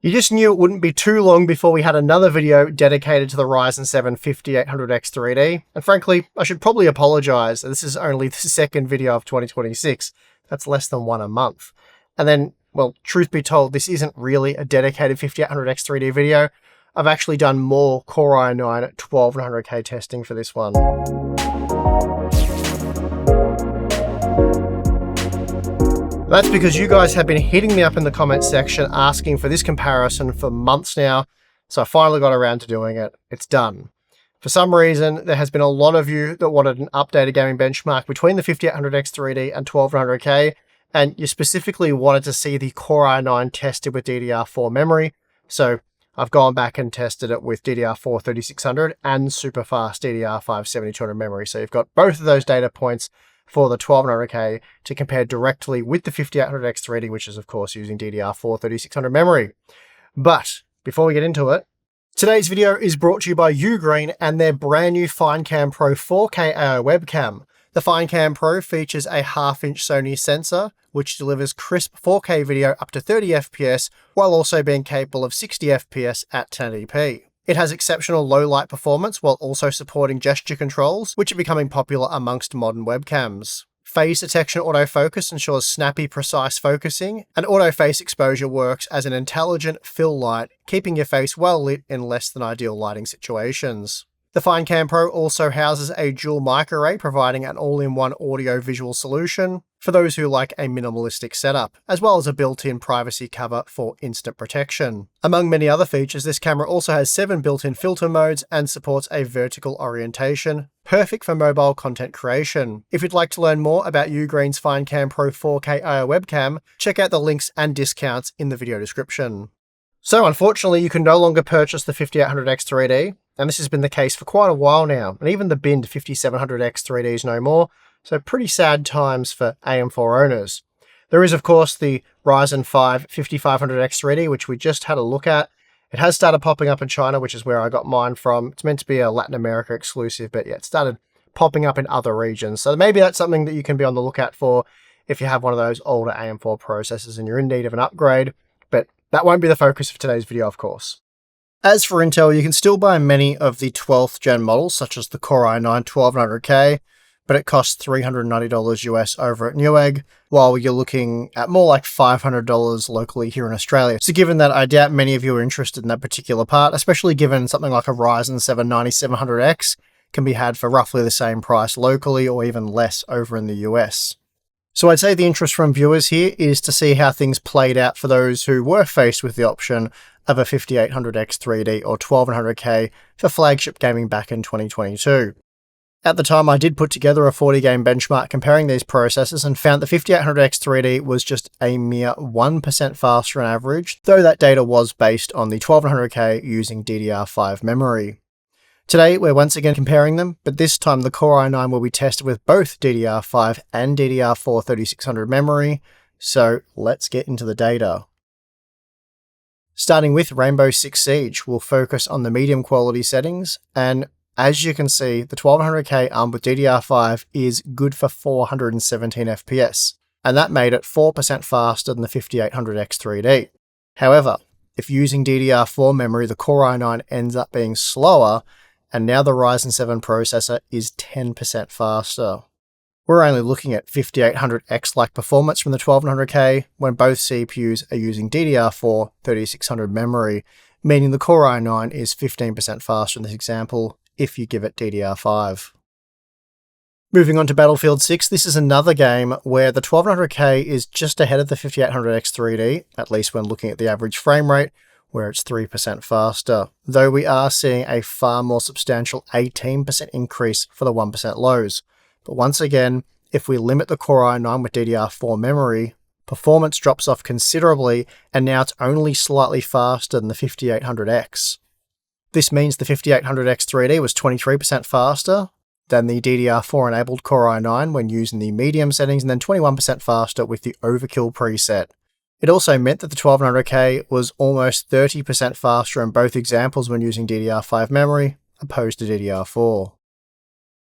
You just knew it wouldn't be too long before we had another video dedicated to the Ryzen 7 5800X 3D, and frankly, I should probably apologise, this is only the second video of 2026, that's less than one a month. And then, well, truth be told, this isn't really a dedicated 5800X 3D video. I've actually done more Core i9-12900K testing for this one. That's because you guys have been hitting me up in the comments section asking for this comparison for months now, so I finally got around to doing it. It's done. For some reason, there has been a lot of you that wanted an updated gaming benchmark between the 5800X 3D and 1200K, and you specifically wanted to see the Core i9 tested with DDR4 memory, so I've gone back and tested it with DDR4 3600 and super fast DDR5 7200 memory, so you've got both of those data points for the 1200K to compare directly with the 5800X 3D, which is of course using DDR4 3600 memory. But before we get into it, today's video is brought to you by Ugreen and their brand new FineCam Pro 4K AI webcam. The FineCam Pro features a 1/2-inch Sony sensor, which delivers crisp 4K video up to 30 FPS, while also being capable of 60 FPS at 1080p. It has exceptional low light performance while also supporting gesture controls, which are becoming popular amongst modern webcams. Phase detection autofocus ensures snappy, precise focusing, and autoface exposure works as an intelligent fill light, keeping your face well lit in less than ideal lighting situations. The FineCam Pro also houses a dual mic array, providing an all-in-one audio-visual solution for those who like a minimalistic setup, as well as a built-in privacy cover for instant protection. Among many other features, this camera also has 7 built-in filter modes and supports a vertical orientation, perfect for mobile content creation. If you'd like to learn more about Ugreen's FineCam Pro 4K AI webcam, check out the links and discounts in the video description. So unfortunately, you can no longer purchase the 5800X 3D, and this has been the case for quite a while now, and even the binned 5700X 3D is no more, so pretty sad times for AM4 owners. There is of course the Ryzen 5 5500X 3D, which we just had a look at. It has started popping up in China, which is where I got mine from. It's meant to be a Latin America exclusive, but yeah, it started popping up in other regions, so maybe that's something that you can be on the lookout for if you have one of those older AM4 processors and you're in need of an upgrade, but that won't be the focus of today's video, of course. As for Intel, you can still buy many of the 12th gen models, such as the Core i9-12900K, but it costs $390 US over at Newegg, while you're looking at more like $500 locally here in Australia. So given that, I doubt many of you are interested in that particular part, especially given something like a Ryzen 7 9700X can be had for roughly the same price locally or even less over in the US. So I'd say the interest from viewers here is to see how things played out for those who were faced with the option of a 5800X 3D or 1200K for flagship gaming back in 2022. At the time, I did put together a 40-game benchmark comparing these processors and found the 5800X 3D was just a mere 1% faster on average, though that data was based on the 1200K using DDR5 memory. Today, we're once again comparing them, but this time the Core i9 will be tested with both DDR5 and DDR4 3600 memory, so let's get into the data. Starting with Rainbow Six Siege, we'll focus on the medium quality settings, and as you can see, the 1200K armed with DDR5 is good for 417 FPS, and that made it 4% faster than the 5800X 3D. However, if using DDR4 memory, the Core i9 ends up being slower, and now the Ryzen 7 processor is 10% faster. We're only looking at 5800X-like performance from the 1200K when both CPUs are using DDR4 3600 memory, meaning the Core i9 is 15% faster in this example if you give it DDR5. Moving on to Battlefield 6, this is another game where the 1200K is just ahead of the 5800X 3D, at least when looking at the average frame rate, where it's 3% faster, though we are seeing a far more substantial 18% increase for the 1% lows. But once again, if we limit the Core i9 with DDR4 memory, performance drops off considerably, and now it's only slightly faster than the 5800X. This means the 5800X 3D was 23% faster than the DDR4 enabled Core i9 when using the medium settings, and then 21% faster with the Overkill preset. It also meant that the 1200K was almost 30% faster in both examples when using DDR5 memory, opposed to DDR4.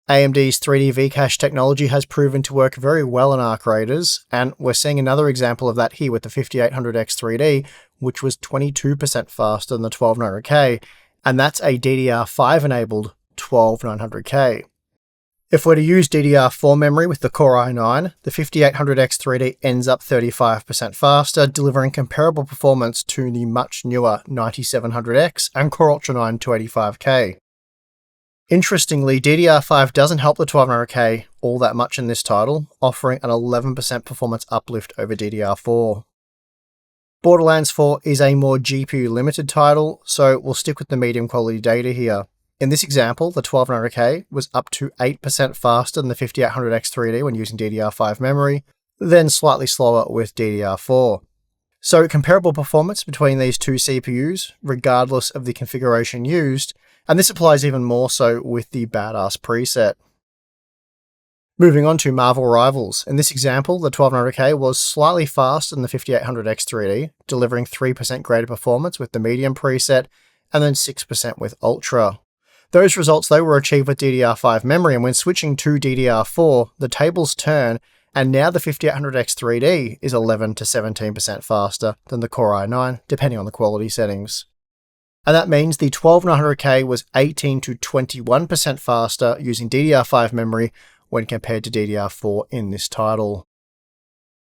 AMD's 3D V-Cache technology has proven to work very well in Arc Raiders, and we're seeing another example of that here with the 5800X3D, which was 22% faster than the 12900K, and that's a DDR5 enabled 12900K. If we're to use DDR4 memory with the Core i9, the 5800X3D ends up 35% faster, delivering comparable performance to the much newer 9700X and Core Ultra 9 285K. Interestingly, DDR5 doesn't help the 12900K all that much in this title, offering an 11% performance uplift over DDR4. Borderlands 4 is a more GPU limited title, so we'll stick with the medium quality data here. In this example, the 12900K was up to 8% faster than the 5800X3D when using DDR5 memory, then slightly slower with DDR4. So comparable performance between these two CPUs, regardless of the configuration used, and this applies even more so with the Badass preset. Moving on to Marvel rivals. In this example, the 12900K was slightly faster than the 5800X3D, delivering 3% greater performance with the medium preset, and then 6% with Ultra. Those results, though, were achieved with DDR5 memory, and when switching to DDR4, the tables turn, and now the 5800X3D is 11 to 17% faster than the Core i9, depending on the quality settings. And that means the 12900K was 18 to 21% faster using DDR5 memory when compared to DDR4 in this title.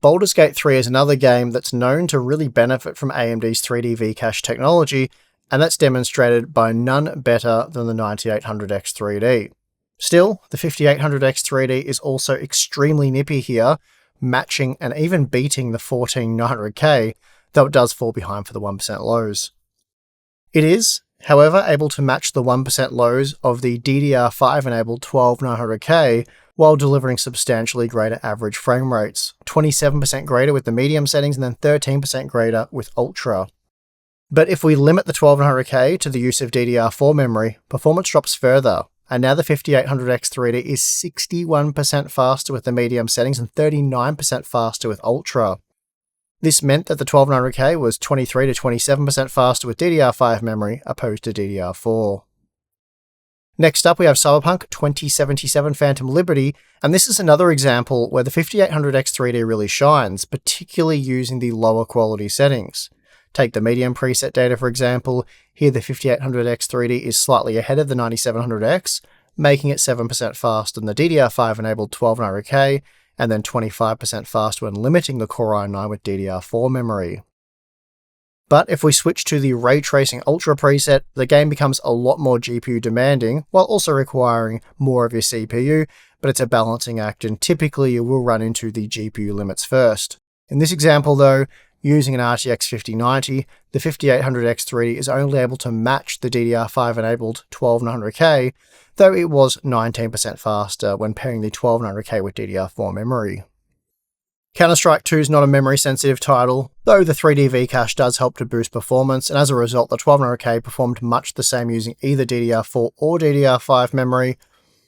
Baldur's Gate 3 is another game that's known to really benefit from AMD's 3D V-Cache technology, and that's demonstrated by none better than the 9800X3D. Still, the 5800X3D is also extremely nippy here, matching and even beating the 14900K, though it does fall behind for the 1% lows. It is, however, able to match the 1% lows of the DDR5 enabled 12900K while delivering substantially greater average frame rates, 27% greater with the medium settings and then 13% greater with Ultra. But if we limit the 12900K to the use of DDR4 memory, performance drops further, and now the 5800X3D is 61% faster with the medium settings and 39% faster with Ultra. This meant that the 12900K was 23 to 27% faster with DDR5 memory opposed to DDR4. Next up we have Cyberpunk 2077 Phantom Liberty, and this is another example where the 5800X3D really shines, particularly using the lower quality settings. Take the medium preset data for example, here the 5800X3D is slightly ahead of the 9700X, making it 7% faster than the DDR5 enabled 12900K, and then 25% faster when limiting the Core i9 with DDR4 memory. But if we switch to the Ray Tracing Ultra preset, the game becomes a lot more GPU demanding, while also requiring more of your CPU, but it's a balancing act and typically you will run into the GPU limits first. In this example though, using an RTX 5090, the 5800X3D is only able to match the DDR5 enabled 12900K, though it was 19% faster when pairing the 12900K with DDR4 memory. Counter-Strike 2 is not a memory-sensitive title, though the 3D V-Cache does help to boost performance, and as a result the 12900K performed much the same using either DDR4 or DDR5 memory,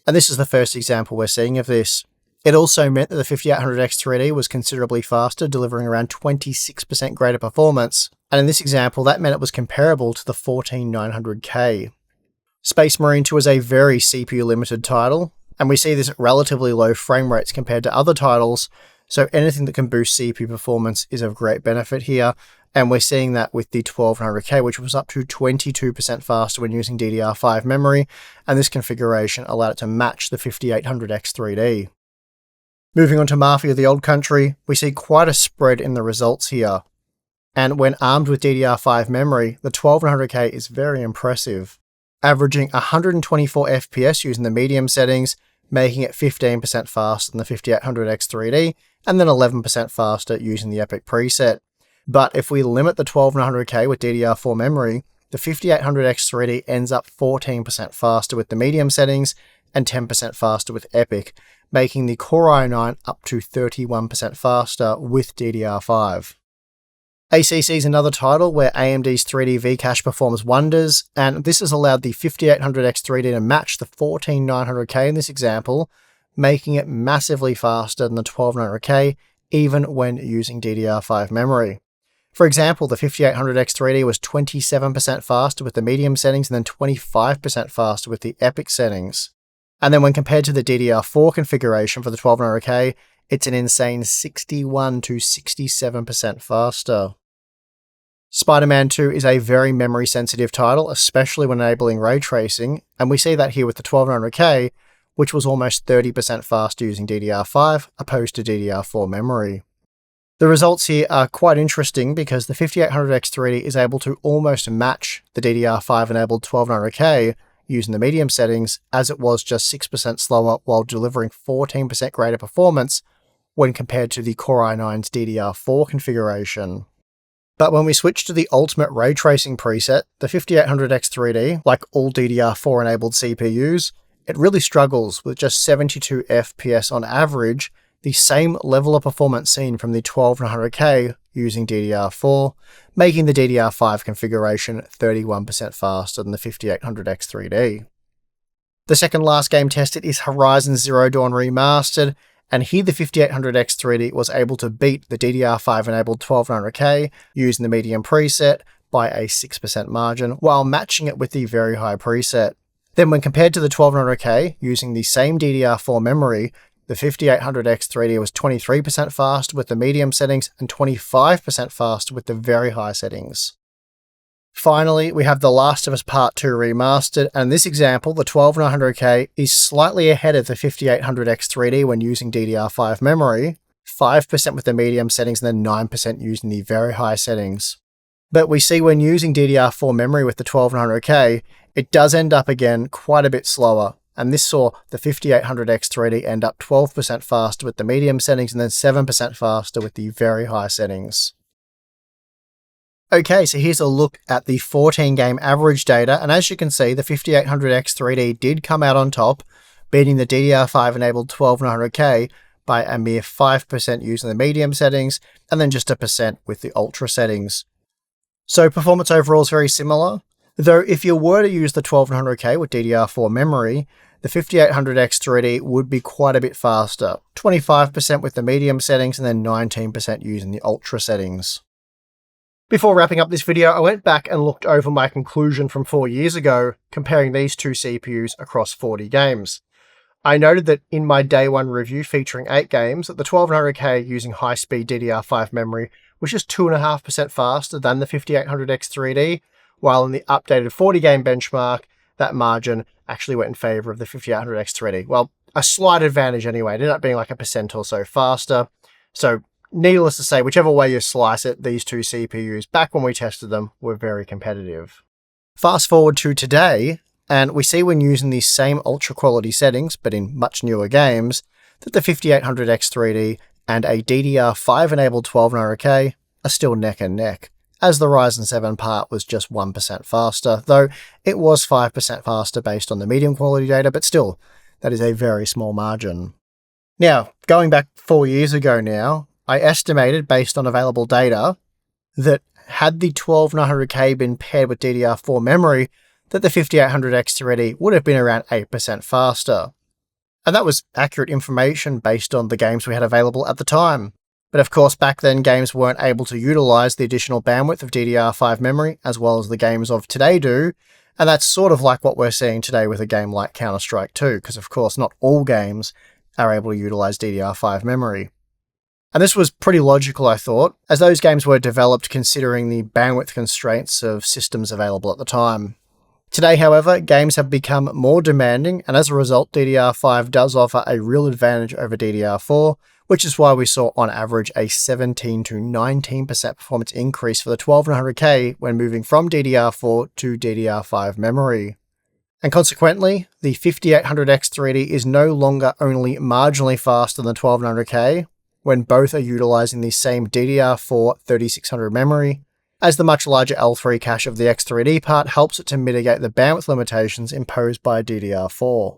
and this is the first example we're seeing of this. It also meant that the 5800X3D was considerably faster, delivering around 26% greater performance, and in this example that meant it was comparable to the 14900K. Space Marine 2 is a very CPU-limited title, and we see this at relatively low frame rates compared to other titles, so anything that can boost CPU performance is of great benefit here, and we're seeing that with the 12900K, which was up to 22% faster when using DDR5 memory, and this configuration allowed it to match the 5800X3D. Moving on to Mafia the Old Country, we see quite a spread in the results here. And when armed with DDR5 memory, the 12900K is very impressive, averaging 124 FPS using the medium settings, making it 15% faster than the 5800X3D, and then 11% faster using the Epic preset. But if we limit the 12900K with DDR4 memory, the 5800X3D ends up 14% faster with the medium settings, and 10% faster with Epic, making the Core i9 up to 31% faster with DDR5. ACC is another title where AMD's 3D V-Cache performs wonders, and this has allowed the 5800X3D to match the 14900K in this example, making it massively faster than the 12900K, even when using DDR5 memory. For example, the 5800X3D was 27% faster with the medium settings and then 25% faster with the Epic settings. And then when compared to the DDR4 configuration for the 1200K, it's an insane 61 to 67% faster. Spider-Man 2 is a very memory-sensitive title, especially when enabling ray tracing, and we see that here with the 1200K, which was almost 30% faster using DDR5 opposed to DDR4 memory. The results here are quite interesting because the 5800X3D is able to almost match the DDR5-enabled 1200K using the medium settings, as it was just 6% slower while delivering 14% greater performance when compared to the Core i9's DDR4 configuration. But when we switch to the ultimate ray tracing preset, the 5800X3D, like all DDR4-enabled CPUs, it really struggles with just 72 FPS on average, the same level of performance seen from the 1200K using DDR4, making the DDR5 configuration 31% faster than the 5800X3D. The second last game tested is Horizon Zero Dawn Remastered, and here the 5800X3D was able to beat the DDR5-enabled 1200K using the medium preset by a 6% margin, while matching it with the very high preset. Then when compared to the 1200K using the same DDR4 memory, the 5800X3D was 23% faster with the medium settings and 25% faster with the very high settings. Finally, we have The Last of Us Part 2 Remastered, and in this example, the 1200K is slightly ahead of the 5800X3D when using DDR5 memory, 5% with the medium settings and then 9% using the very high settings. But we see when using DDR4 memory with the 1200K, it does end up again quite a bit slower, and this saw the 5800X3D end up 12% faster with the medium settings and then 7% faster with the very high settings. Okay, so here's a look at the 14-game average data, and as you can see, the 5800X3D did come out on top, beating the DDR5-enabled 1200K by a mere 5% using the medium settings, and then just a percent with the ultra settings. So performance overall is very similar, though if you were to use the 1200K with DDR4 memory, the 5800X3D would be quite a bit faster, 25% with the medium settings and then 19% using the ultra settings. Before wrapping up this video, I went back and looked over my conclusion from 4 years ago, comparing these two CPUs across 40 games. I noted that in my day one review featuring 8 games, that the 1200K using high-speed DDR5 memory was just 2.5% faster than the 5800X3D, while in the updated 40-game benchmark, that margin actually went in favour of the 5800X3D. Well, a slight advantage anyway. It ended up being like a percent or so faster. So, needless to say, whichever way you slice it, these two CPUs, back when we tested them, were very competitive. Fast forward to today, and we see when using these same ultra-quality settings, but in much newer games, that the 5800X3D and a DDR5-enabled 1200K are still neck and neck, as the Ryzen 7 part was just 1% faster, though it was 5% faster based on the medium quality data, but still, that is a very small margin. Now, going back 4 years ago now, I estimated, based on available data, that had the 12900K been paired with DDR4 memory, that the 5800X3D would have been around 8% faster. And that was accurate information based on the games we had available at the time. But of course, back then, games weren't able to utilize the additional bandwidth of DDR5 memory, as well as the games of today do, and that's sort of like what we're seeing today with a game like Counter-Strike 2, because of course, not all games are able to utilize DDR5 memory. And this was pretty logical, I thought, as those games were developed considering the bandwidth constraints of systems available at the time. Today, however, games have become more demanding, and as a result, DDR5 does offer a real advantage over DDR4, which is why we saw on average a 17 to 19% performance increase for the 12900K when moving from DDR4 to DDR5 memory. And consequently, the 5800X3D is no longer only marginally faster than the 12900K, when both are utilizing the same DDR4 3600 memory, as the much larger L3 cache of the X3D part helps it to mitigate the bandwidth limitations imposed by DDR4.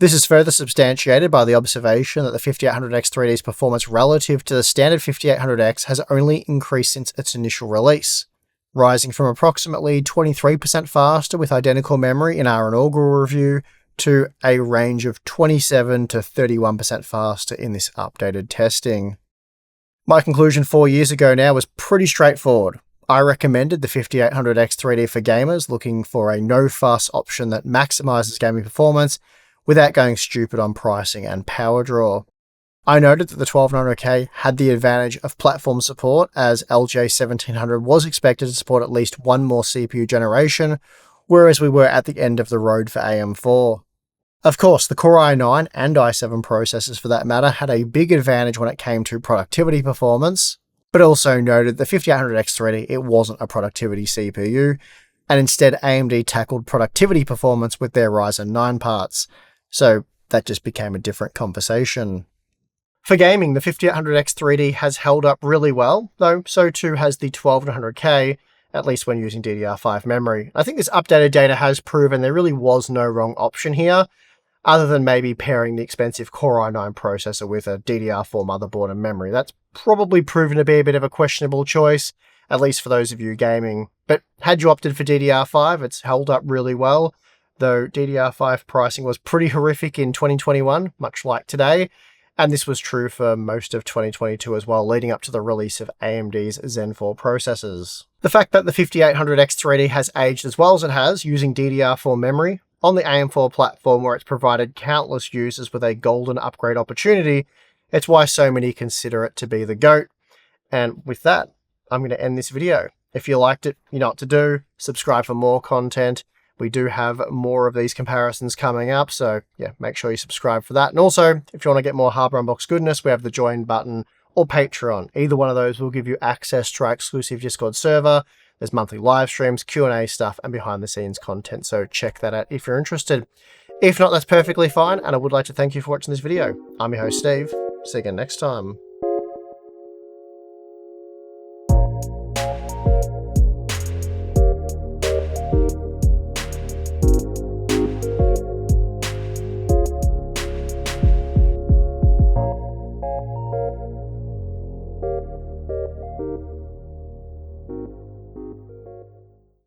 This is further substantiated by the observation that the 5800X3D's performance relative to the standard 5800X has only increased since its initial release, rising from approximately 23% faster with identical memory in our inaugural review to a range of 27 to 31% faster in this updated testing. My conclusion 4 years ago now was pretty straightforward. I recommended the 5800X3D for gamers looking for a no-fuss option that maximizes gaming performance, without going stupid on pricing and power draw. I noted that the 12900K had the advantage of platform support, as LJ1700 was expected to support at least one more CPU generation, whereas we were at the end of the road for AM4. Of course, the Core i9 and i7 processors for that matter had a big advantage when it came to productivity performance, but also noted the 5800X3D, it wasn't a productivity CPU, and instead AMD tackled productivity performance with their Ryzen 9 parts, so that just became a different conversation. For gaming, the 5800X3D has held up really well, though so too has the 12900K, at least when using DDR5 memory. I think this updated data has proven there really was no wrong option here, other than maybe pairing the expensive Core i9 processor with a DDR4 motherboard and memory. That's probably proven to be a bit of a questionable choice, at least for those of you gaming. But had you opted for DDR5, it's held up really well, though DDR5 pricing was pretty horrific in 2021, much like today. And this was true for most of 2022 as well, leading up to the release of AMD's Zen 4 processors. The fact that the 5800X3D has aged as well as it has, using DDR4 memory, on the AM4 platform where it's provided countless users with a golden upgrade opportunity, it's why so many consider it to be the GOAT. And with that, I'm going to end this video. If you liked it, you know what to do. Subscribe for more content. We do have more of these comparisons coming up, so yeah, make sure you subscribe for that. And also, if you want to get more Hardware Unboxed goodness, we have the join button or Patreon. Either one of those will give you access to our exclusive Discord server. There's monthly live streams, Q&A stuff, and behind-the-scenes content, so check that out if you're interested. If not, that's perfectly fine, and I would like to thank you for watching this video. I'm your host, Steve. See you again next time.